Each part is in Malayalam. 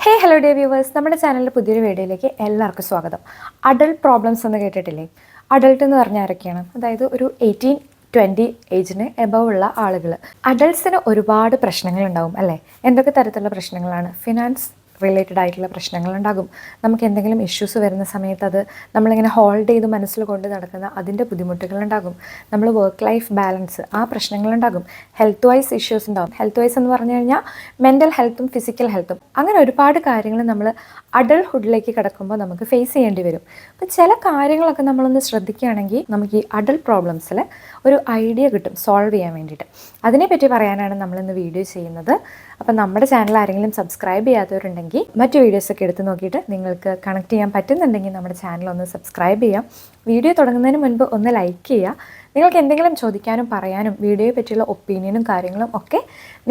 ഹലോ ഡിയർ വ്യൂവേഴ്സ്, നമ്മുടെ ചാനലിൻ്റെ പുതിയൊരു വീഡിയോയിലേക്ക് എല്ലാവർക്കും സ്വാഗതം. അഡൾട്ട് പ്രോബ്ലംസ് എന്ന് കേട്ടിട്ടില്ലേ? അഡൾട്ട് എന്ന് പറഞ്ഞാൽ ആരൊക്കെയാണ്? അതായത് ഒരു 18-20 ഏജിന് എബവ് ഉള്ള ആളുകൾ. അഡൾട്ട്സിന് ഒരുപാട് പ്രശ്നങ്ങളുണ്ടാവും അല്ലേ? എന്തൊക്കെ തരത്തിലുള്ള പ്രശ്നങ്ങളാണ്? ഫിനാൻസ് റിലേറ്റഡ് ആയിട്ടുള്ള പ്രശ്നങ്ങളുണ്ടാകും. നമുക്ക് എന്തെങ്കിലും ഇഷ്യൂസ് വരുന്ന സമയത്ത് അത് നമ്മളിങ്ങനെ ഹോൾഡ് ചെയ്ത് മനസ്സിൽ കൊണ്ട് നടക്കുന്ന അതിൻ്റെ ബുദ്ധിമുട്ടുകളുണ്ടാകും. നമ്മൾ വർക്ക് ലൈഫ് ബാലൻസ്, ആ പ്രശ്നങ്ങളുണ്ടാകും. ഹെൽത്ത് വൈസ് ഇഷ്യൂസ് ഉണ്ടാകും. ഹെൽത്ത് വൈസ് എന്ന് പറഞ്ഞു കഴിഞ്ഞാൽ മെൻ്റൽ ഹെൽത്തും ഫിസിക്കൽ ഹെൽത്തും, അങ്ങനെ ഒരുപാട് കാര്യങ്ങൾ നമ്മൾ അഡൾട്ട്ഹുഡിലേക്ക് കിടക്കുമ്പോൾ നമുക്ക് ഫേസ് ചെയ്യേണ്ടി വരും. അപ്പോൾ ചില കാര്യങ്ങളൊക്കെ നമ്മളൊന്ന് ശ്രദ്ധിക്കുകയാണെങ്കിൽ നമുക്ക് ഈ അഡൾട്ട് പ്രോബ്ലംസിൽ ഒരു ഐഡിയ കിട്ടും സോൾവ് ചെയ്യാൻ വേണ്ടിയിട്ട്. അതിനെപ്പറ്റി പറയാനാണ് നമ്മളിന്ന് വീഡിയോ ചെയ്യുന്നത്. അപ്പം നമ്മുടെ ചാനൽ ആരെങ്കിലും സബ്സ്ക്രൈബ് ചെയ്യാത്തവരുണ്ടെങ്കിൽ മറ്റു വീഡിയോസൊക്കെ എടുത്ത് നോക്കിയിട്ട് നിങ്ങൾക്ക് കണക്ട് ചെയ്യാൻ പറ്റുന്നുണ്ടെങ്കിൽ നമ്മുടെ ചാനൽ ഒന്ന് സബ്സ്ക്രൈബ് ചെയ്യാം. വീഡിയോ തുടങ്ങുന്നതിന് മുൻപ് ഒന്ന് ലൈക്ക് ചെയ്യുക. നിങ്ങൾക്ക് എന്തെങ്കിലും ചോദിക്കാനും പറയാനും വീഡിയോയെ പറ്റിയുള്ള ഒപ്പീനിയനും കാര്യങ്ങളും ഒക്കെ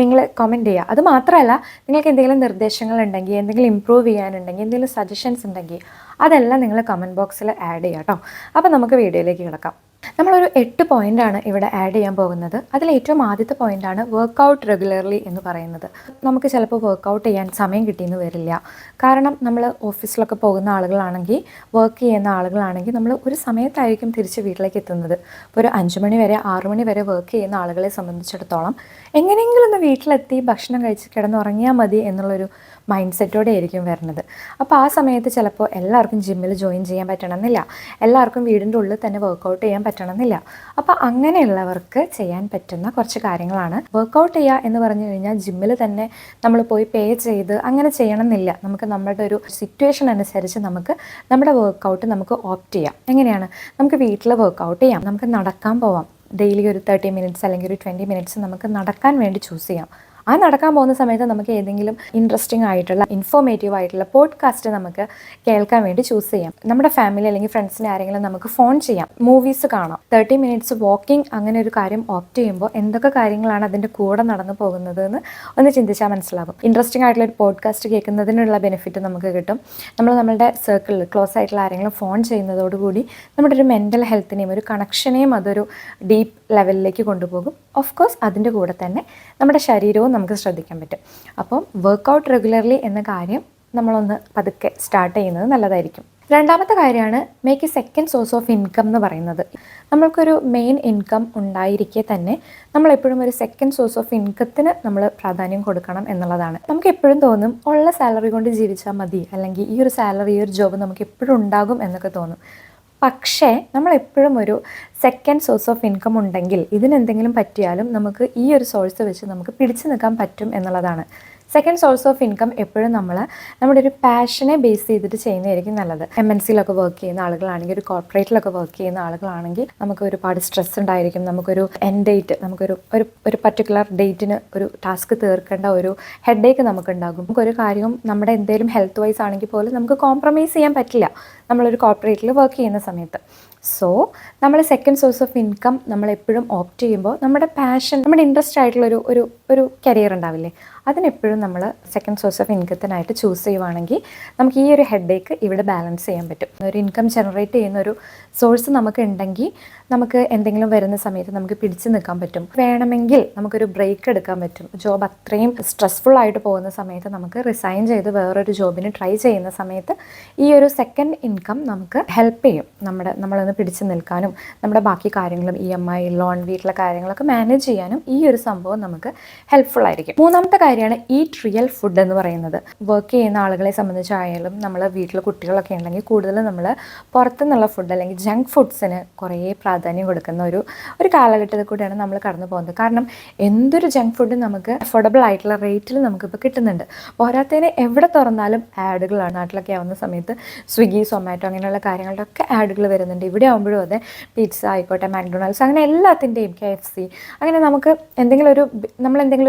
നിങ്ങൾ കമൻറ്റ് ചെയ്യുക. അത് മാത്രമല്ല, നിങ്ങൾക്ക് എന്തെങ്കിലും നിർദ്ദേശങ്ങളുണ്ടെങ്കിൽ, എന്തെങ്കിലും ഇമ്പ്രൂവ് ചെയ്യാനുണ്ടെങ്കിൽ, എന്തെങ്കിലും സജഷൻസ് ഉണ്ടെങ്കിൽ അതെല്ലാം നിങ്ങൾ കമൻറ്റ് ബോക്സിൽ ആഡ് ചെയ്യുക കേട്ടോ. അപ്പോൾ നമുക്ക് വീഡിയോയിലേക്ക് കിടക്കാം. നമ്മളൊരു 8 പോയിൻ്റാണ് ഇവിടെ ആഡ് ചെയ്യാൻ പോകുന്നത്. അതിൽ ഏറ്റവും ആദ്യത്തെ പോയിൻ്റാണ് വർക്കൗട്ട് റെഗുലർലി എന്ന് പറയുന്നത്. നമുക്ക് ചിലപ്പോൾ വർക്കൗട്ട് ചെയ്യാൻ സമയം കിട്ടിയെന്ന് വരില്ല. കാരണം നമ്മൾ ഓഫീസിലൊക്കെ പോകുന്ന ആളുകളാണെങ്കിൽ, വർക്ക് ചെയ്യുന്ന ആളുകളാണെങ്കിൽ നമ്മൾ ഒരു സമയത്തായിരിക്കും തിരിച്ച് വീട്ടിലേക്ക് എത്തുന്നത്. ഇപ്പോൾ ഒരു 5 മണി വരെ 6 മണി വരെ വർക്ക് ചെയ്യുന്ന ആളുകളെ സംബന്ധിച്ചിടത്തോളം എങ്ങനെയെങ്കിലും ഒന്ന് വീട്ടിലെത്തി ഭക്ഷണം കഴിച്ച് കിടന്നുറങ്ങിയാൽ മതി എന്നുള്ളൊരു മൈൻഡ് സെറ്റോടെ ആയിരിക്കും വരുന്നത്. അപ്പോൾ ആ സമയത്ത് ചിലപ്പോൾ എല്ലാവർക്കും ജിമ്മിൽ ജോയിൻ ചെയ്യാൻ പറ്റണമെന്നില്ല, എല്ലാവർക്കും വീടിൻ്റെ ഉള്ളിൽ തന്നെ വർക്കൗട്ട് ചെയ്യാൻ പറ്റണമെന്നില്ല. അപ്പോൾ അങ്ങനെയുള്ളവർക്ക് ചെയ്യാൻ പറ്റുന്ന കുറച്ച് കാര്യങ്ങളാണ്. വർക്കൗട്ട് ചെയ്യുക എന്ന് പറഞ്ഞു കഴിഞ്ഞാൽ ജിമ്മിൽ തന്നെ നമ്മൾ പോയി പേ ചെയ്ത് അങ്ങനെ ചെയ്യണമെന്നില്ല. നമുക്ക് നമ്മുടെ ഒരു സിറ്റുവേഷൻ അനുസരിച്ച് നമുക്ക് നമ്മുടെ വർക്കൗട്ട് നമുക്ക് ഓപ്റ്റ് ചെയ്യാം. എങ്ങനെയാണ്? നമുക്ക് വീട്ടിൽ വർക്കൗട്ട് ചെയ്യാം, നമുക്ക് നടക്കാൻ പോവാം. ഡെയിലി ഒരു 30 മിനിറ്റ്സ് അല്ലെങ്കിൽ ഒരു 20 മിനിറ്റ്സ് നമുക്ക് നടക്കാൻ വേണ്ടി ചൂസ് ചെയ്യാം. ആ നടക്കാൻ പോകുന്ന സമയത്ത് നമുക്ക് ഏതെങ്കിലും ഇൻട്രസ്റ്റിംഗ് ആയിട്ടുള്ള ഇൻഫോർമേറ്റീവ് ആയിട്ടുള്ള പോഡ്കാസ്റ്റ് നമുക്ക് കേൾക്കാൻ വേണ്ടി ചൂസ് ചെയ്യാം. നമ്മുടെ ഫാമിലി അല്ലെങ്കിൽ ഫ്രണ്ട്സിനെ ആരെങ്കിലും നമുക്ക് ഫോൺ ചെയ്യാം, മൂവീസ് കാണാം. 30 മിനിറ്റ്സ് വാക്കിംഗ്, അങ്ങനെ ഒരു കാര്യം ഓപ്റ്റ് ചെയ്യുമ്പോൾ എന്തൊക്കെ കാര്യങ്ങളാണ് അതിൻ്റെ കൂടെ നടന്നു പോകുന്നത് എന്ന് ഒന്ന് ചിന്തിച്ചാൽ മനസ്സിലാകും. ഇൻട്രസ്റ്റിംഗ് ആയിട്ടുള്ള ഒരു പോഡ്കാസ്റ്റ് കേൾക്കുന്നതിനുള്ള ബെനിഫിറ്റ് നമുക്ക് കിട്ടും. നമ്മളുടെ സർക്കിളിൽ ക്ലോസ് ആയിട്ടുള്ള ആരെങ്കിലും ഫോൺ ചെയ്യുന്നതോടുകൂടി നമ്മുടെ ഒരു മെൻ്റൽ ഹെൽത്തിനെയും ഒരു കണക്ഷനെയും അതൊരു ഡീപ്പ് ലെവലിലേക്ക് കൊണ്ടുപോകും. ഓഫ് കോഴ്സ് അതിൻ്റെ കൂടെ തന്നെ നമ്മുടെ ശരീരവും നമുക്ക് ശ്രദ്ധിക്കാൻ പറ്റും. അപ്പം വർക്കൗട്ട് റെഗുലർലി എന്ന കാര്യം നമ്മളൊന്ന് പതുക്കെ സ്റ്റാർട്ട് ചെയ്യുന്നത് നല്ലതായിരിക്കും. രണ്ടാമത്തെ കാര്യമാണ് make A second source of income എന്ന് പറയുന്നത്. നമ്മൾക്കൊരു മെയിൻ ഇൻകം ഉണ്ടായിരിക്കെ തന്നെ നമ്മളെപ്പോഴും ഒരു സെക്കൻഡ് സോഴ്സ് ഓഫ് ഇൻകത്തിന് നമ്മൾ പ്രാധാന്യം കൊടുക്കണം എന്നുള്ളതാണ്. നമുക്ക് എപ്പോഴും തോന്നും ഉള്ള സാലറി കൊണ്ട് ജീവിച്ചാൽ മതി, അല്ലെങ്കിൽ ഈ ഒരു സാലറി, ഈ ഒരു ജോബ് നമുക്ക് എപ്പോഴും ഉണ്ടാകും എന്നൊക്കെ തോന്നും. പക്ഷേ നമ്മളെപ്പോഴും ഒരു സെക്കൻഡ് സോഴ്സ് ഓഫ് ഇൻകം ഉണ്ടെങ്കിൽ ഇതിനെന്തെങ്കിലും പറ്റിയാലും നമുക്ക് ഈ ഒരു സോഴ്സ് വെച്ച് നമുക്ക് പിടിച്ചു നിൽക്കാൻ പറ്റും എന്നുള്ളതാണ്. സെക്കൻഡ് സോഴ്സ് ഓഫ് ഇൻകം എപ്പോഴും നമ്മുടെ ഒരു പാഷനെ ബേസ് ചെയ്തിട്ട് ചെയ്യുന്നതായിരിക്കും നല്ലത്. MNCയിലൊക്കെ വർക്ക് ചെയ്യുന്ന ആളുകളാണെങ്കിൽ, ഒരു കോർപ്പറേറ്റിലൊക്കെ വർക്ക് ചെയ്യുന്ന ആളുകളാണെങ്കിൽ നമുക്ക് ഒരുപാട് സ്ട്രെസ് ഉണ്ടായിരിക്കും. നമുക്കൊരു എൻഡ് ഡേറ്റ്, ഒരു പർട്ടിക്കുലർ ഡേറ്റിന് ഒരു ടാസ്ക് തീർക്കേണ്ട ഒരു ഹെഡേക്ക് നമുക്കുണ്ടാകും. നമുക്കൊരു കാര്യവും നമ്മുടെ എന്തെങ്കിലും ഹെൽത്ത് വൈസ് ആണെങ്കിൽ പോലും നമുക്ക് കോംപ്രമൈസ് ചെയ്യാൻ പറ്റില്ല നമ്മളൊരു കോർപ്പറേറ്റിൽ വർക്ക് ചെയ്യുന്ന സമയത്ത്. സോ നമ്മൾ സെക്കൻഡ് സോഴ്സ് ഓഫ് ഇൻകം നമ്മളെപ്പോഴും ഓപ്റ്റ് ചെയ്യുമ്പോൾ നമ്മുടെ പാഷൻ, നമ്മുടെ ഇൻട്രസ്റ്റ് ആയിട്ടുള്ള ഒരു കരിയർ ഉണ്ടാവില്ലേ, അതിനെപ്പോഴും നമ്മൾ സെക്കൻഡ് സോഴ്സ് ഓഫ് ഇൻകത്തിനായിട്ട് ചൂസ് ചെയ്യുവാണെങ്കിൽ നമുക്ക് ഈ ഒരു ഹെഡേക്ക് ഇവിടെ ബാലൻസ് ചെയ്യാൻ പറ്റും. ഒരു ഇൻകം ജനറേറ്റ് ചെയ്യുന്ന ഒരു സോഴ്സ് നമുക്ക് ഉണ്ടെങ്കിൽ നമുക്ക് എന്തെങ്കിലും വരുന്ന സമയത്ത് നമുക്ക് പിടിച്ചു നിൽക്കാൻ പറ്റും. വേണമെങ്കിൽ നമുക്കൊരു ബ്രേക്ക് എടുക്കാൻ പറ്റും. ജോബ് അത്രയും സ്ട്രെസ്ഫുൾ ആയിട്ട് പോകുന്ന സമയത്ത് നമുക്ക് റിസൈൻ ചെയ്ത് വേറൊരു ജോബിന് ട്രൈ ചെയ്യുന്ന സമയത്ത് ഈ ഒരു സെക്കൻഡ് ഇൻകം നമുക്ക് ഹെൽപ്പ് ചെയ്യും. നമ്മളൊന്ന് പിടിച്ചു നിൽക്കാനും നമ്മുടെ ബാക്കി കാര്യങ്ങളും EMI, ലോൺ, വീട്ടിലെ കാര്യങ്ങളൊക്കെ മാനേജ് ചെയ്യാനും ഈ ഒരു സംഭവം നമുക്ക് ഹെൽപ്ഫുൾ ആയിരിക്കും. മൂന്നാമത്തെ കാര്യമാണ് ഈറ്റ് റിയൽ ഫുഡ് എന്ന് പറയുന്നത്. വർക്ക് ചെയ്യുന്ന ആളുകളെ സംബന്ധിച്ചായാലും നമ്മൾ വീട്ടിൽ കുട്ടികളൊക്കെ ഉണ്ടെങ്കിൽ കൂടുതലും നമ്മൾ പുറത്തുനിന്നുള്ള ഫുഡ് അല്ലെങ്കിൽ ജങ്ക് ഫുഡ്സിന് കുറേ പ്രാധാന്യം കൊടുക്കുന്ന ഒരു കാലഘട്ടത്തിൽ കൂടെയാണ് നമ്മൾ കടന്നു പോകുന്നത്. കാരണം എന്തൊരു ജങ്ക് ഫുഡ് നമുക്ക് അഫോർഡബിൾ ആയിട്ടുള്ള റേറ്റിൽ നമുക്കിപ്പോൾ കിട്ടുന്നുണ്ട്. പോരാത്തതിന് എവിടെ തുറന്നാലും ആഡുകളാണ്. നാട്ടിലൊക്കെ ആവുന്ന സമയത്ത് സ്വിഗ്ഗി, സൊമാറ്റോ അങ്ങനെയുള്ള കാര്യങ്ങളുടെ ഒക്കെ ആഡുകൾ വരുന്നുണ്ട്. ഇവിടെ ആകുമ്പോഴും അതെ, പിസ്സ ആയിക്കോട്ടെ, മാക്ഡൊണാൾഡ്സ്, അങ്ങനെ എല്ലാത്തിൻ്റെയും, KFC, അങ്ങനെ നമുക്ക് എന്തെങ്കിലും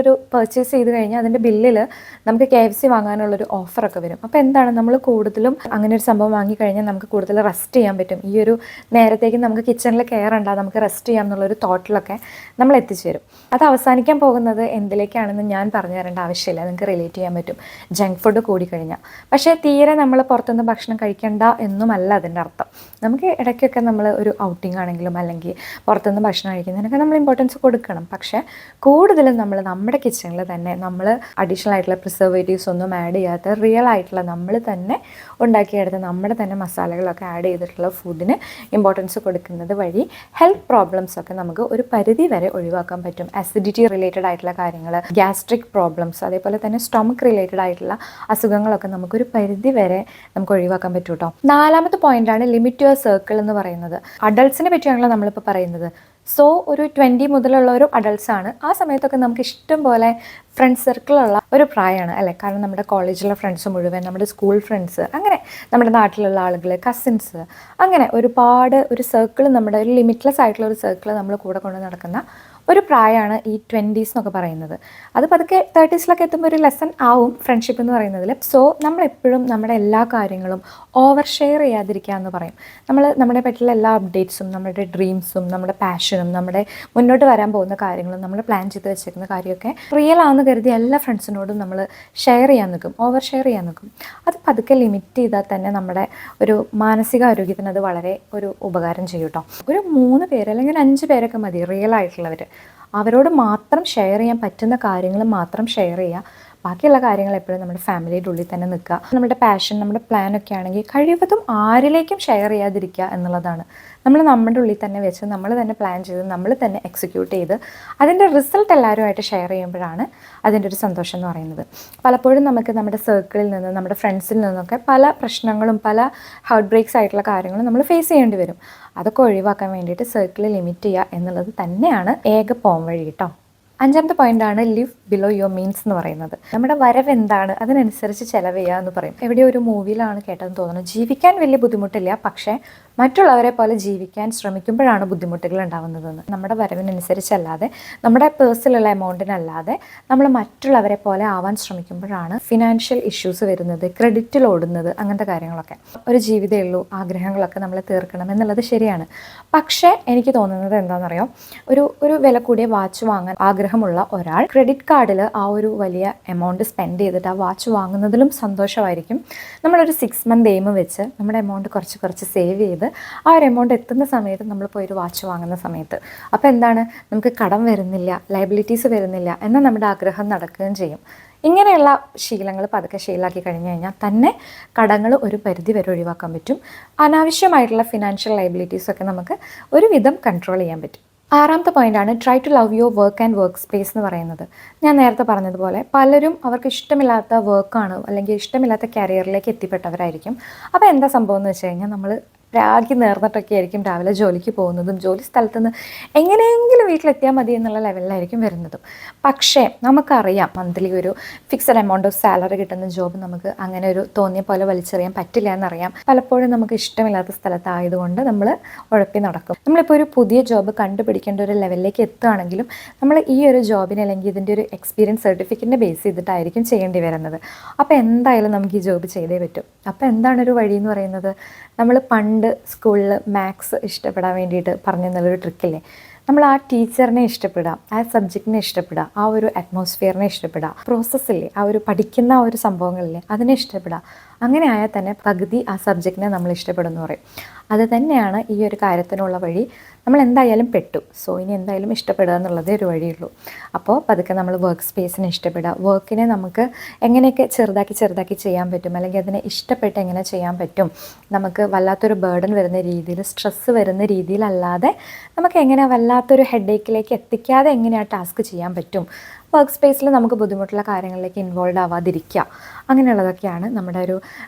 ഒരു പർച്ചേസ് ചെയ്ത് കഴിഞ്ഞാൽ അതിൻ്റെ ബില്ലിൽ നമുക്ക് KFC വാങ്ങാനുള്ളൊരു ഓഫറൊക്കെ വരും. അപ്പോൾ എന്താണ്, നമ്മൾ കൂടുതലും അങ്ങനെ ഒരു സംഭവം വാങ്ങിക്കഴിഞ്ഞാൽ നമുക്ക് കൂടുതൽ റെസ്റ്റ് ചെയ്യാൻ പറ്റും. ഈ ഒരു നേരത്തേക്ക് നമുക്ക് കിച്ചണിൽ കയറണ്ട, നമുക്ക് റെസ്റ്റ് ചെയ്യാം എന്നുള്ളൊരു തോട്ടിലൊക്കെ നമ്മൾ എത്തിച്ചേരും. അത് അവസാനിക്കാൻ പോകുന്നത് എന്തിലേക്കാണെന്ന് ഞാൻ പറഞ്ഞു തരേണ്ട ആവശ്യമില്ല, നിങ്ങൾക്ക് റിലേറ്റ് ചെയ്യാൻ പറ്റും. ജങ്ക് ഫുഡ് കൂടിക്കഴിഞ്ഞാൽ. പക്ഷേ തീരെ നമ്മൾ പുറത്തുനിന്ന് ഭക്ഷണം കഴിക്കേണ്ട എന്നുമല്ല അതിൻ്റെ അർത്ഥം. നമുക്ക് ഇടയ്ക്കൊക്കെ നമ്മൾ ഒരു ഔട്ടിംഗ് ആണെങ്കിലും അല്ലെങ്കിൽ പുറത്തുനിന്ന് ഭക്ഷണം കഴിക്കുന്നതിനൊക്കെ നമ്മൾ ഇമ്പോർട്ടൻസ് കൊടുക്കണം. പക്ഷേ കൂടുതലും നമ്മൾ നമ്മുടെ കിച്ചണിൽ തന്നെ നമ്മൾ അഡീഷണൽ ആയിട്ടുള്ള പ്രിസർവേറ്റീവ്സ് ഒന്നും ആഡ് ചെയ്യാത്ത റിയൽ ആയിട്ടുള്ള നമ്മൾ തന്നെ ഉണ്ടാക്കിയെടുത്ത് നമ്മുടെ തന്നെ മസാലകളൊക്കെ ആഡ് ചെയ്തിട്ടുള്ള ഫുഡിന് ഇമ്പോർട്ടൻസ് കൊടുക്കുന്നത് വഴി ഹെൽത്ത് പ്രോബ്ലംസ് ഒക്കെ നമുക്ക് ഒരു പരിധി വരെ ഒഴിവാക്കാൻ പറ്റും. അസിഡിറ്റി റിലേറ്റഡ് ആയിട്ടുള്ള കാര്യങ്ങൾ, ഗ്യാസ്ട്രിക് പ്രോബ്ലംസ്, അതേപോലെ തന്നെ സ്റ്റൊമക്ക് റിലേറ്റഡ് ആയിട്ടുള്ള അസുഖങ്ങളൊക്കെ നമുക്കൊരു പരിധി വരെ നമുക്ക് ഒഴിവാക്കാൻ പറ്റും കേട്ടോ. 4ാമത്തെ പോയിന്റാണ് ലിമിറ്റ് യുവർ സർക്കിൾ എന്ന് പറയുന്നത്. അഡൾട്ട്സിനെ പറ്റിയാണല്ലോ നമ്മളിപ്പോൾ പറയുന്നത്. സോ ഒരു 20 മുതലുള്ള ഒരു അഡൾട്ട്സാണ്. ആ സമയത്തൊക്കെ നമുക്ക് ഇഷ്ടം പോലെ ഫ്രണ്ട്സ് സർക്കിളുള്ള ഒരു പ്രായമാണ് അല്ലേ. കാരണം നമ്മുടെ കോളേജിലെ ഫ്രണ്ട്സ് മുഴുവൻ, നമ്മുടെ സ്കൂൾ ഫ്രണ്ട്സ്, അങ്ങനെ നമ്മുടെ നാട്ടിലുള്ള ആളുകൾ, കസിൻസ്, അങ്ങനെ ഒരുപാട് ഒരു സർക്കിൾ, നമ്മുടെ ഒരു ലിമിറ്റ്ലെസ് ആയിട്ടുള്ള ഒരു സർക്കിൾ നമ്മൾ കൂടെ കൊണ്ട് നടക്കുന്ന ഒരു പ്രായമാണ് ഈ 20s എന്നൊക്കെ പറയുന്നത്. അത് പതുക്കെ 30s എത്തുമ്പോൾ ഒരു ലെസൺ ആവും ഫ്രണ്ട്ഷിപ്പ് എന്ന് പറയുന്നതിൽ. സോ നമ്മളെപ്പോഴും നമ്മുടെ എല്ലാ കാര്യങ്ങളും ഓവർ ഷെയർ ചെയ്യാതിരിക്കുക എന്ന് പറയും. നമ്മളെ പറ്റിയുള്ള എല്ലാ അപ്ഡേറ്റ്സും, നമ്മുടെ ഡ്രീംസും, നമ്മുടെ പാഷനും, നമ്മുടെ മുന്നോട്ട് വരാൻ പോകുന്ന കാര്യങ്ങളും, നമ്മൾ പ്ലാൻ ചെയ്ത് വെച്ചിരിക്കുന്ന കാര്യമൊക്കെ റിയൽ ആണെന്ന് കരുതി എല്ലാ ഫ്രണ്ട്സിനോടും നമ്മൾ ഷെയർ ചെയ്യാൻ നിൽക്കും, ഓവർ ഷെയർ ചെയ്യാൻ നിൽക്കും. അത് പതുക്കെ ലിമിറ്റ് ചെയ്താൽ തന്നെ നമ്മുടെ ഒരു മാനസികാരോഗ്യത്തിന് അത് വളരെ ഒരു ഉപകാരം ചെയ്യും കേട്ടോ. ഒരു 3 പേര് അല്ലെങ്കിൽ 5 പേരൊക്കെ മതി റിയൽ ആയിട്ടുള്ളവർ. അവരോട് മാത്രം ഷെയർ ചെയ്യാൻ പറ്റുന്ന കാര്യങ്ങൾ മാത്രം ഷെയർ ചെയ്യുക. ബാക്കിയുള്ള കാര്യങ്ങൾ എപ്പോഴും നമ്മുടെ ഫാമിലിയുടെ ഉള്ളിൽ തന്നെ നിൽക്കുക. നമ്മുടെ പാഷൻ, നമ്മുടെ പ്ലാനൊക്കെ ആണെങ്കിൽ കഴിവതും ആരിലേക്കും ഷെയർ ചെയ്യാതിരിക്കുക എന്നുള്ളതാണ്. നമ്മുടെ ഉള്ളിൽ തന്നെ വെച്ച് നമ്മൾ തന്നെ പ്ലാൻ ചെയ്ത് നമ്മൾ തന്നെ എക്സിക്യൂട്ട് ചെയ്ത് അതിൻ്റെ റിസൾട്ട് എല്ലാവരുമായിട്ട് ഷെയർ ചെയ്യുമ്പോഴാണ് അതിൻ്റെ ഒരു സന്തോഷം എന്ന് പറയുന്നത്. പലപ്പോഴും നമുക്ക് നമ്മുടെ സർക്കിളിൽ നിന്ന്, നമ്മുടെ ഫ്രണ്ട്സിൽ നിന്നൊക്കെ പല പ്രശ്നങ്ങളും പല ഹാർട്ട് ബ്രേക്സ് ആയിട്ടുള്ള കാര്യങ്ങളും നമ്മൾ ഫേസ് ചെയ്യേണ്ടി വരും. അതൊക്കെ ഒഴിവാക്കാൻ വേണ്ടിയിട്ട് സർക്കിൾ ലിമിറ്റ് ചെയ്യുക എന്നുള്ളത് തന്നെയാണ് ഏക പോം വഴി കേട്ടോ. 5ാമത്തെ പോയിന്റാണ് ലിവ് ബിലോ യുവർ മീൻസ് എന്ന് പറയുന്നത്. നമ്മുടെ വരവ് എന്താണ് അതിനനുസരിച്ച് ചിലവ് ചെയ്യുക എന്ന് പറയും. എവിടെയോ ഒരു മൂവിയിലാണ് കേട്ടതെന്ന് തോന്നുന്നു. ജീവിക്കാൻ വലിയ ബുദ്ധിമുട്ടില്ല, പക്ഷേ മറ്റുള്ളവരെ പോലെ ജീവിക്കാൻ ശ്രമിക്കുമ്പോഴാണ് ബുദ്ധിമുട്ടുകൾ ഉണ്ടാകുന്നതെന്ന്. നമ്മുടെ വരവിനനുസരിച്ചല്ലാതെ, നമ്മുടെ പേഴ്സണലുള്ള എമൗണ്ടിനല്ലാതെ നമ്മൾ മറ്റുള്ളവരെ പോലെ ആവാൻ ശ്രമിക്കുമ്പോഴാണ് ഫിനാൻഷ്യൽ ഇഷ്യൂസ് വരുന്നത്, ക്രെഡിറ്റിൽ ഓടുന്നത്, അങ്ങനത്തെ കാര്യങ്ങളൊക്കെ. ഒരു ജീവിതമേ ഉള്ളൂ, ആഗ്രഹങ്ങളൊക്കെ നമ്മൾ തീർക്കണം എന്നുള്ളത് ശരിയാണ്. പക്ഷേ എനിക്ക് തോന്നുന്നത് എന്താണെന്നറിയോ, ഒരു വില കൂടിയ വാച്ച് വാങ്ങാൻ ആഗ്രഹമുള്ള ഒരാൾ ക്രെഡിറ്റ് കാർഡിൽ ആ ഒരു വലിയ എമൗണ്ട് സ്പെൻഡ് ചെയ്തിട്ട് ആ വാച്ച് വാങ്ങുന്നതിലും സന്തോഷമായിരിക്കും നമ്മളൊരു 6 മന്ത് എയിം വെച്ച് നമ്മുടെ എമൗണ്ട് കുറച്ച് കുറച്ച് സേവ് ചെയ്ത് ആ ഒരു എമൗണ്ട് എത്തുന്ന സമയത്ത് നമ്മൾ പോയൊരു വാച്ച് വാങ്ങുന്ന സമയത്ത്. അപ്പോൾ എന്താണ്, നമുക്ക് കടം വരുന്നില്ല, ലയബിലിറ്റീസ് വരുന്നില്ല, എന്നാൽ നമ്മുടെ ആഗ്രഹം നടക്കുകയും ചെയ്യും. ഇങ്ങനെയുള്ള ശീലങ്ങൾ പതുക്കെ ശീലമാക്കി കഴിഞ്ഞു കഴിഞ്ഞാൽ തന്നെ കടങ്ങൾ ഒരു പരിധി വരെ ഒഴിവാക്കാൻ പറ്റും. അനാവശ്യമായിട്ടുള്ള ഫിനാൻഷ്യൽ ലയബിലിറ്റീസൊക്കെ നമുക്ക് ഒരുവിധം കൺട്രോൾ ചെയ്യാൻ പറ്റും. 6ാമത്തെ പോയിൻ്റാണ് try to love your work and work space എന്ന് പറയുന്നത്. ഞാൻ നേരത്തെ പറഞ്ഞതുപോലെ പലരും അവർക്ക് ഇഷ്ടമില്ലാത്ത വർക്കാണ് അല്ലെങ്കിൽ ഇഷ്ടമില്ലാത്ത കരിയറിലേക്ക് എത്തിപ്പെട്ടവരായിരിക്കും. അപ്പോൾ എന്താ സംഭവം എന്ന് വെച്ച് കഴിഞ്ഞാൽ, നമ്മൾ രാഗി നേർന്നിട്ടൊക്കെ ആയിരിക്കും രാവിലെ ജോലിക്ക് പോകുന്നതും ജോലി സ്ഥലത്ത് നിന്ന് എങ്ങനെയെങ്കിലും വീട്ടിലെത്തിയാൽ മതി എന്നുള്ള ലെവലിലായിരിക്കും വരുന്നതും. പക്ഷേ നമുക്കറിയാം മന്ത്ലി ഒരു ഫിക്സഡ് എമൗണ്ട് ഓഫ് സാലറി കിട്ടുന്ന ജോബ് നമുക്ക് അങ്ങനെ ഒരു തോന്നിയ പോലെ വലിച്ചെറിയാൻ പറ്റില്ല എന്നറിയാം. പലപ്പോഴും നമുക്ക് ഇഷ്ടമില്ലാത്ത സ്ഥലത്തായതുകൊണ്ട് നമ്മൾ ഉഴപ്പി നടക്കും. നമ്മളിപ്പോൾ ഒരു പുതിയ ജോബ് കണ്ടുപിടിക്കേണ്ട ഒരു ലെവലിലേക്ക് എത്തുകയാണെങ്കിലും നമ്മൾ ഈ ഒരു ജോബിന് അല്ലെങ്കിൽ ഇതിൻ്റെ ഒരു എക്സ്പീരിയൻസ് സർട്ടിഫിക്കറ്റിനെ ബേസ് ചെയ്തിട്ടായിരിക്കും ചെയ്യേണ്ടി വരുന്നത്. അപ്പോൾ എന്തായാലും നമുക്ക് ഈ ജോബ് ചെയ്തേ പറ്റും. അപ്പോൾ എന്താണൊരു വഴി എന്ന് പറയുന്നത്, നമ്മൾ പണ്ട് സ്കൂളിൽ മാത്സ് ഇഷ്ടപ്പെടാൻ വേണ്ടിയിട്ട് പറഞ്ഞു തന്നൊരു ട്രിക്കില്ലേ, നമ്മൾ ആ ടീച്ചറിനെ ഇഷ്ടപ്പെടുക, ആ സബ്ജക്റ്റിനെ ഇഷ്ടപ്പെടുക, ആ ഒരു അറ്റ്മോസ്ഫിയറിനെ ഇഷ്ടപ്പെടുക, പ്രോസസ്സില്ലേ, ആ ഒരു പഠിക്കുന്ന ആ ഒരു സംഭവങ്ങളില്ലേ അതിനെ ഇഷ്ടപ്പെടുക. അങ്ങനെ ആയാൽ തന്നെ പകുതി ആ സബ്ജക്റ്റിനെ നമ്മൾ ഇഷ്ടപ്പെടുന്നു പറയും. അത് തന്നെയാണ് ഈ ഒരു കാര്യത്തിനുള്ള വഴി. നമ്മൾ എന്തായാലും പെട്ടു, സോ ഇനി എന്തായാലും ഇഷ്ടപ്പെടുക എന്നുള്ളതേ ഒരു വഴിയുള്ളൂ. അപ്പോൾ പതുക്കെ നമ്മൾ വർക്ക് സ്പേസിനെ ഇഷ്ടപ്പെടുക, വർക്കിനെ നമുക്ക് എങ്ങനെയൊക്കെ ചെറുതാക്കി ചെയ്യാൻ പറ്റും, അല്ലെങ്കിൽ അതിനെ ഇഷ്ടപ്പെട്ട് എങ്ങനെ ചെയ്യാൻ പറ്റും, നമുക്ക് വല്ലാത്തൊരു ബേർഡൻ വരുന്ന രീതിയിൽ, സ്ട്രെസ്സ് വരുന്ന രീതിയിലല്ലാതെ നമുക്ക് എങ്ങനെ വല്ലാത്തൊരു ഹെഡേക്കിലേക്ക് എത്തിക്കാതെ എങ്ങനെ ആ ടാസ്ക് ചെയ്യാൻ പറ്റും, വർക്ക് സ്പേസിൽ നമുക്ക് ബുദ്ധിമുട്ടുള്ള കാര്യങ്ങളിലേക്ക് ഇൻവോൾവ് ആവാതിരിക്കുക, അങ്ങനെയുള്ളതൊക്കെയാണ് നമ്മുടെ ഒരു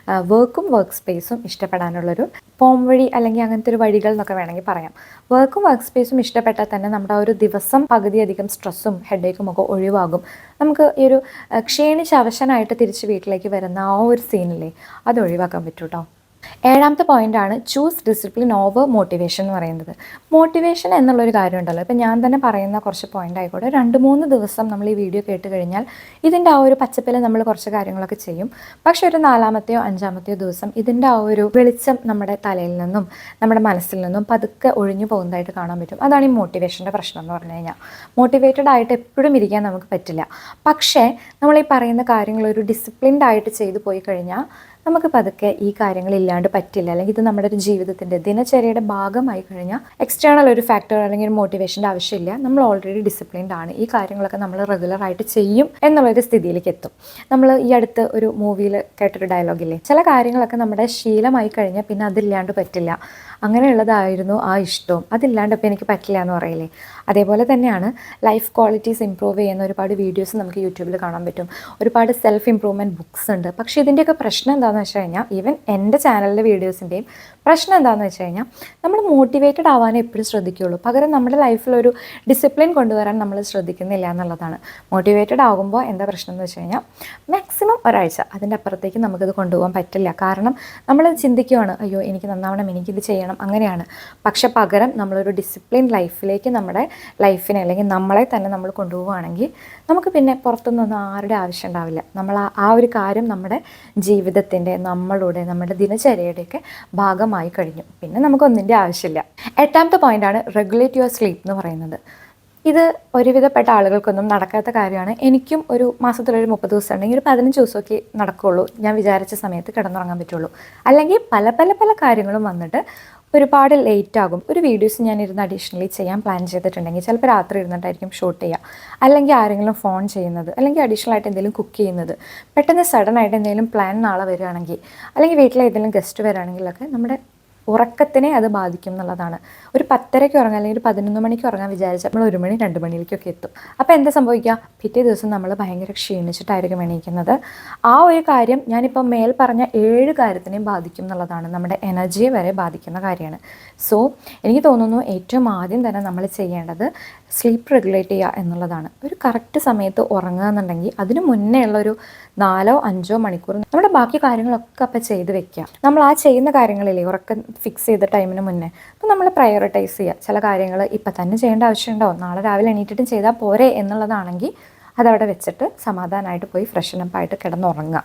വർക്കും വർക്ക് സ്പേസും ഇഷ്ടപ്പെടാനുള്ളൊരു പോം വഴി, അല്ലെങ്കിൽ അങ്ങനത്തെ ഒരു വഴികൾ എന്നൊക്കെ വേണമെങ്കിൽ പറയാം. വർക്കും വർക്ക് സ്പേസും ഇഷ്ടപ്പെട്ടാൽ തന്നെ നമ്മുടെ ഒരു ദിവസം പകുതിയധികം സ്ട്രെസ്സും ഹെഡേക്കും ഒക്കെ ഒഴിവാകും. നമുക്ക് ഈ ഒരു ക്ഷീണിച്ച് അവശനായിട്ട് തിരിച്ച് വീട്ടിലേക്ക് വരുന്ന ആ ഒരു സീനില്ലേ, അത് ഒഴിവാക്കാൻ പറ്റും കേട്ടോ. 7ാമത്തെ പോയിൻ്റാണ് ചൂസ് ഡിസിപ്ലിൻ ഓവർ മോട്ടിവേഷൻ എന്ന് പറയുന്നത്. മോട്ടിവേഷൻ എന്നുള്ളൊരു കാര്യം ഉണ്ടല്ലോ, ഇപ്പം ഞാൻ തന്നെ പറയുന്ന കുറച്ച് പോയിൻ്റ് ആയിക്കോട്ടെ, 2-3 ദിവസം നമ്മൾ ഈ വീഡിയോ കേട്ട് കഴിഞ്ഞാൽ ഇതിൻ്റെ ആ ഒരു പച്ചപ്പിൽ നമ്മൾ കുറച്ച് കാര്യങ്ങളൊക്കെ ചെയ്യും. പക്ഷേ ഒരു 4ാമത്തെയോ 5ാമത്തെയോ ദിവസം ഇതിൻ്റെ ആ ഒരു വെളിച്ചം നമ്മുടെ തലയിൽ നിന്നും നമ്മുടെ മനസ്സിൽ നിന്നും പതുക്കെ ഒഴിഞ്ഞു പോകുന്നതായിട്ട് കാണാൻ പറ്റും. അതാണ് ഈ മോട്ടിവേഷൻ്റെ പ്രശ്നം എന്ന് പറഞ്ഞു കഴിഞ്ഞാൽ. മോട്ടിവേറ്റഡ് ആയിട്ട് എപ്പോഴും ഇരിക്കാൻ നമുക്ക് പറ്റില്ല. പക്ഷേ നമ്മൾ ഈ പറയുന്ന കാര്യങ്ങൾ ഒരു ഡിസിപ്ലിൻഡ് ആയിട്ട് ചെയ്തു പോയി കഴിഞ്ഞാൽ നമുക്ക് പതുക്കെ ഈ കാര്യങ്ങളില്ലാണ്ട് പറ്റില്ല, അല്ലെങ്കിൽ ഇത് നമ്മുടെ ഒരു ജീവിതത്തിൻ്റെ ദിനചര്യയുടെ ഭാഗമായി കഴിഞ്ഞാൽ എക്സ്റ്റേണൽ ഒരു ഫാക്ടർ അല്ലെങ്കിൽ ഒരു മോട്ടിവേഷൻ്റെ ആവശ്യമില്ല. നമ്മൾ ഓൾറെഡി ഡിസിപ്ലിൻഡ് ആണ്, ഈ കാര്യങ്ങളൊക്കെ നമ്മൾ റെഗുലറായിട്ട് ചെയ്യും എന്നുള്ളൊരു സ്ഥിതിയിലേക്ക് എത്തും. നമ്മൾ ഈ അടുത്ത് ഒരു മൂവിയിൽ കേട്ടൊരു ഡയലോഗില്ലേ, ചില കാര്യങ്ങളൊക്കെ നമ്മുടെ ശീലമായി കഴിഞ്ഞാൽ പിന്നെ അതില്ലാണ്ട് പറ്റില്ല, അങ്ങനെയുള്ളതായിരുന്നു ആ ഇഷ്ടവും, അതില്ലാണ്ട് ഇപ്പോൾ എനിക്ക് പറ്റില്ല എന്ന് പറയില്ലേ. അതേപോലെ തന്നെയാണ് ലൈഫ് ക്വാളിറ്റീസ് ഇമ്പ്രൂവ് ചെയ്യുന്ന ഒരുപാട് വീഡിയോസ് നമുക്ക് യൂട്യൂബിൽ കാണാൻ പറ്റും, ഒരുപാട് സെൽഫ് ഇമ്പ്രൂവ്മെൻറ്റ് ബുക്സ് ഉണ്ട്. പക്ഷേ ഇതിൻ്റെയൊക്കെ പ്രശ്നം എന്താണെന്ന് വെച്ച് കഴിഞ്ഞാൽ, ഈവൻ എൻ്റെ ചാനലിലെ വീഡിയോസിൻ്റെയും പ്രശ്നം എന്താണെന്ന് വെച്ച് കഴിഞ്ഞാൽ, നമ്മൾ മോട്ടിവേറ്റഡ് ആവാനേ എപ്പോഴും ശ്രദ്ധിക്കുകയുള്ളൂ, പകരം നമ്മുടെ ലൈഫിലൊരു ഡിസിപ്ലിൻ കൊണ്ടുവരാൻ നമ്മൾ ശ്രദ്ധിക്കുന്നില്ല എന്നുള്ളതാണ്. മോട്ടിവേറ്റഡ് ആകുമ്പോൾ എന്താ പ്രശ്നം എന്ന് വെച്ച് കഴിഞ്ഞാൽ, മാക്സിമം ഒരാഴ്ച, അതിൻ്റെ അപ്പുറത്തേക്ക് നമുക്കിത് കൊണ്ടുപോകാൻ പറ്റില്ല. കാരണം നമ്മൾ ചിന്തിക്കുകയാണ്, അയ്യോ എനിക്ക് നന്നാവണം, എനിക്കിത് ചെയ്യണം, അങ്ങനെയാണ്. പക്ഷെ പകരം നമ്മളൊരു ഡിസിപ്ലിൻ ലൈഫിലേക്ക് നമ്മുടെ ലൈഫിനെ അല്ലെങ്കിൽ നമ്മളെ തന്നെ നമ്മൾ കൊണ്ടുപോവുകയാണെങ്കിൽ നമുക്ക് പിന്നെ പുറത്തുനിന്നൊന്നും ആരുടെ ആവശ്യം ഉണ്ടാവില്ല. നമ്മൾ ആ ഒരു കാര്യം നമ്മുടെ ജീവിതത്തിൻ്റെ, നമ്മുടെ ദിനചര്യയുടെയൊക്കെ ഭാഗമായി കഴിഞ്ഞു. പിന്നെ നമുക്കൊന്നിൻ്റെ ആവശ്യമില്ല. 8ാമത്തെ പോയിൻ്റാണ് റെഗുലേറ്റ് യുവർ സ്ലീപ്പ് എന്ന് പറയുന്നത്. ഇത് ഒരുവിധപ്പെട്ട ആളുകൾക്കൊന്നും നടക്കാത്ത കാര്യമാണ്. എനിക്കും ഒരു മാസത്തിലൊരു 30 ദിവസം ഉണ്ടെങ്കിൽ ഒരു 15 ദിവസമൊക്കെ നടക്കുകയുള്ളൂ, ഞാൻ വിചാരിച്ച സമയത്ത് കിടന്നുറങ്ങാൻ പറ്റുള്ളൂ. അല്ലെങ്കിൽ പല പല പല കാര്യങ്ങളും വന്നിട്ട് ഒരുപാട് ലേറ്റ് ആകും. ഒരു വീഡിയോസ് ഞാൻ ഇരുന്ന് അഡീഷണലി ചെയ്യാൻ പ്ലാൻ ചെയ്തിട്ടുണ്ടെങ്കിൽ ചിലപ്പോൾ രാത്രി ഇരുന്നിട്ടായിരിക്കും ഷൂട്ട് ചെയ്യുക, അല്ലെങ്കിൽ ആരെങ്കിലും ഫോൺ ചെയ്യുന്നത്, അല്ലെങ്കിൽ അഡീഷണൽ ആയിട്ട് എന്തെങ്കിലും കുക്ക് ചെയ്യുന്നത്, പെട്ടെന്ന് സഡൻ ആയിട്ട് എന്തെങ്കിലും പ്ലാൻ നാളെ വരികയാണെങ്കിൽ, അല്ലെങ്കിൽ വീട്ടിൽ ഏതെങ്കിലും ഗസ്റ്റ് വരികയാണെങ്കിലൊക്കെ നമ്മുടെ ഉറക്കത്തിനെ അത് ബാധിക്കും എന്നുള്ളതാണ്. ഒരു 10:30 ഉറങ്ങാൻ അല്ലെങ്കിൽ ഒരു 11 മണിക്ക് ഉറങ്ങാൻ വിചാരിച്ചാൽ നമ്മൾ 1 മണി 2 മണിയിലേക്കൊക്കെ എത്തും. അപ്പോൾ എന്താ സംഭവിക്കുക, പിറ്റേ ദിവസം നമ്മൾ ഭയങ്കര ക്ഷീണിച്ചിട്ടായിരിക്കും എണീക്കുന്നത്. ആ ഒരു കാര്യം ഞാനിപ്പോൾ മേൽ പറഞ്ഞ 7 കാര്യത്തിനെയും ബാധിക്കും എന്നുള്ളതാണ്, നമ്മുടെ എനർജിയെ വരെ ബാധിക്കുന്ന കാര്യമാണ്. സോ എനിക്ക് തോന്നുന്നു ഏറ്റവും ആദ്യം തന്നെ നമ്മൾ ചെയ്യേണ്ടത് സ്ലീപ്പ് റെഗുലേറ്റ് ചെയ്യുക എന്നുള്ളതാണ്. ഒരു കറക്റ്റ് സമയത്ത് ഉറങ്ങുക എന്നുണ്ടെങ്കിൽ അതിന് മുന്നേ ഉള്ളൊരു 4-5 മണിക്കൂർ നമ്മുടെ ബാക്കി കാര്യങ്ങളൊക്കെ അപ്പം ചെയ്ത് വെക്കുക. നമ്മൾ ആ ചെയ്യുന്ന കാര്യങ്ങളില്ലേ, ഉറക്കം ഫിക്സ് ചെയ്ത ടൈമിന് മുന്നേ, അപ്പോൾ നമ്മൾ പ്രയോറിറ്റൈസ് ചെയ്യുക. ചില കാര്യങ്ങൾ ഇപ്പം തന്നെ ചെയ്യേണ്ട ആവശ്യമുണ്ടോ, നാളെ രാവിലെ എണീറ്റിട്ടും ചെയ്താൽ പോരെ എന്നുള്ളതാണെങ്കിൽ അതവിടെ വെച്ചിട്ട് സമാധാനമായിട്ട് പോയി ഫ്രഷനപ്പായിട്ട് കിടന്നുറങ്ങുക.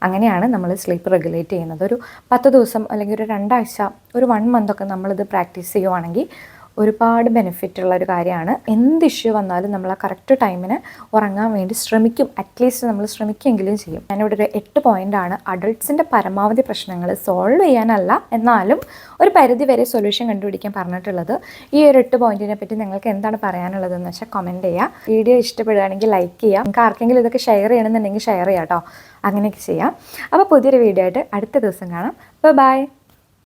അങ്ങനെയാണ് നമ്മൾ സ്ലീപ്പ് റെഗുലേറ്റ് ചെയ്യുന്നത്. ഒരു 10 ദിവസം അല്ലെങ്കിൽ ഒരു 2 ആഴ്ച, ഒരു 1 മന്തൊക്കെ നമ്മളിത് പ്രാക്ടീസ് ചെയ്യുവാണെങ്കിൽ ഒരുപാട് ബെനിഫിറ്റ് ഉള്ള ഒരു കാര്യമാണ്. എന്ത് ഇഷ്യൂ വന്നാലും നമ്മൾ ആ കറക്റ്റ് ടൈമിന് ഉറങ്ങാൻ വേണ്ടി ശ്രമിക്കും, അറ്റ്ലീസ്റ്റ് നമ്മൾ ശ്രമിക്കുമെങ്കിലും ചെയ്യും. ഞാനിവിടെ ഒരു 8 പോയിൻ്റാണ് അഡൾട്ട്സിൻ്റെ പരമാവധി പ്രശ്നങ്ങൾ സോൾവ് ചെയ്യാനല്ല, എന്നാലും ഒരു പരിധി വരെ സൊല്യൂഷൻ കണ്ടുപിടിക്കാൻ പറഞ്ഞിട്ടുള്ളത്. ഈ ഒരു 8 പോയിൻറ്റിനെ പറ്റി നിങ്ങൾക്ക് എന്താണ് പറയാനുള്ളതെന്ന് വെച്ചാൽ കമൻറ്റ് ചെയ്യുക. വീഡിയോ ഇഷ്ടപ്പെടുകയാണെങ്കിൽ ലൈക്ക് ചെയ്യുക. നിങ്ങൾക്ക് ആർക്കെങ്കിലും ഇതൊക്കെ ഷെയർ ചെയ്യണമെന്നുണ്ടെങ്കിൽ ഷെയർ ചെയ്യാം കേട്ടോ, അങ്ങനെയൊക്കെ ചെയ്യാം. അപ്പോൾ പുതിയൊരു വീഡിയോ ആയിട്ട് അടുത്ത ദിവസം കാണാം. ബൈ.